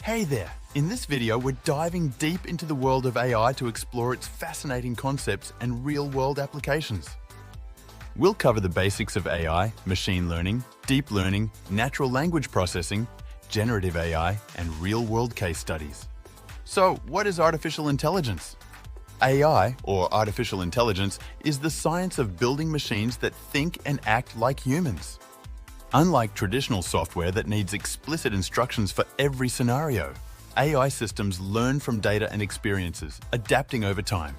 Hey there! In this video, we're diving deep into the world of AI to explore its fascinating concepts and real-world applications. We'll cover the basics of AI, machine learning, deep learning, natural language processing, generative AI, and real-world case studies. So, what is artificial intelligence? AI, or artificial intelligence, is the science of building machines that think and act like humans. Unlike traditional software that needs explicit instructions for every scenario, AI systems learn from data and experiences, adapting over time.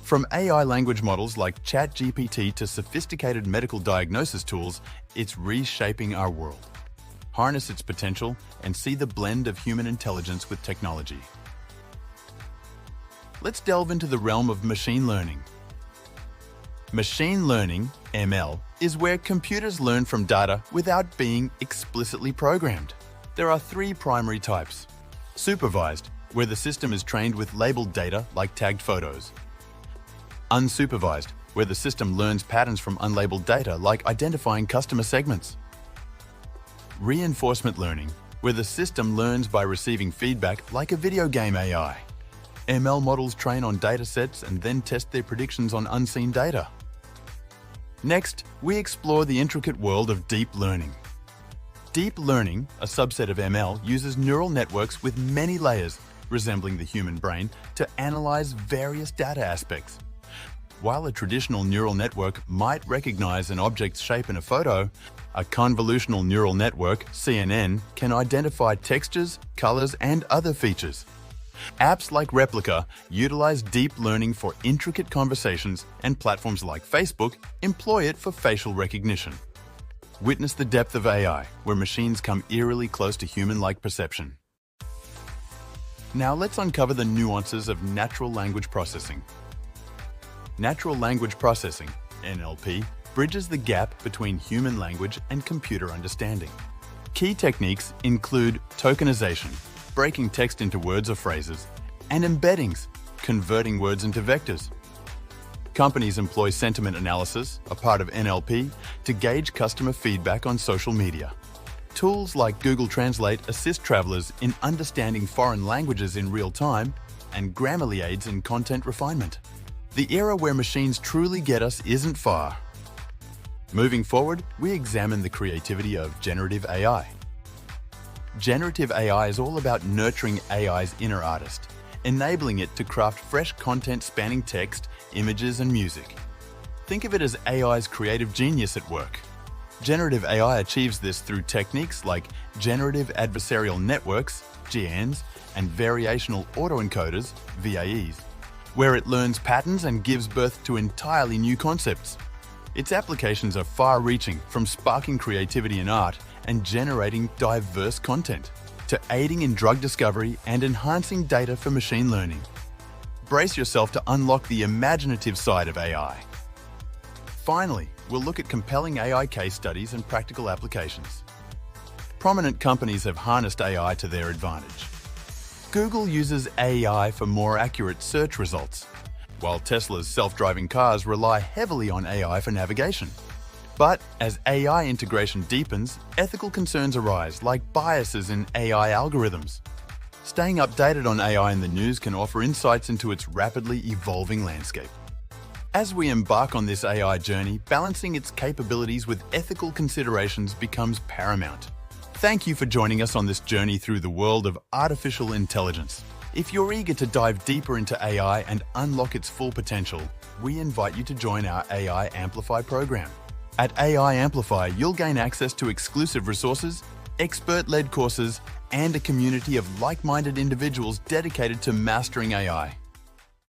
From AI language models like ChatGPT to sophisticated medical diagnosis tools, it's reshaping our world. Harness its potential and see the blend of human intelligence with technology. Let's delve into the realm of machine learning. Machine learning, ML, is where computers learn from data without being explicitly programmed. There are three primary types. Supervised, where the system is trained with labeled data like tagged photos. Unsupervised, where the system learns patterns from unlabeled data like identifying customer segments. Reinforcement learning, where the system learns by receiving feedback like a video game AI. ML models train on datasets and then test their predictions on unseen data. Next, we explore the intricate world of deep learning. Deep learning, a subset of ML, uses neural networks with many layers, resembling the human brain, to analyze various data aspects. While a traditional neural network might recognize an object's shape in a photo, a convolutional neural network, CNN, can identify textures, colors, and other features. Apps like Replica utilize deep learning for intricate conversations, and platforms like Facebook employ it for facial recognition. Witness the depth of AI, where machines come eerily close to human-like perception. Now let's uncover the nuances of natural language processing. Natural language processing, NLP, bridges the gap between human language and computer understanding. Key techniques include tokenization, breaking text into words or phrases, and embeddings, converting words into vectors. Companies employ sentiment analysis, a part of NLP, to gauge customer feedback on social media. Tools like Google Translate assist travelers in understanding foreign languages in real time, and Grammarly aids in content refinement. The era where machines truly get us isn't far. Moving forward, we examine the creativity of generative AI. Generative AI is all about nurturing AI's inner artist, enabling it to craft fresh content spanning text, images, and music. Think of it as AI's creative genius at work. Generative AI achieves this through techniques like generative adversarial networks, GANs, and variational autoencoders, VAEs, where it learns patterns and gives birth to entirely new concepts. Its applications are far-reaching, from sparking creativity in art and generating diverse content, to aiding in drug discovery and enhancing data for machine learning. Brace yourself to unlock the imaginative side of AI. Finally, we'll look at compelling AI case studies and practical applications. Prominent companies have harnessed AI to their advantage. Google uses AI for more accurate search results, while Tesla's self-driving cars rely heavily on AI for navigation. But as AI integration deepens, ethical concerns arise, like biases in AI algorithms. Staying updated on AI in the news can offer insights into its rapidly evolving landscape. As we embark on this AI journey, balancing its capabilities with ethical considerations becomes paramount. Thank you for joining us on this journey through the world of artificial intelligence. If you're eager to dive deeper into AI and unlock its full potential, we invite you to join our AI Amplify program. At AI Amplify, you'll gain access to exclusive resources, expert-led courses, and a community of like-minded individuals dedicated to mastering AI.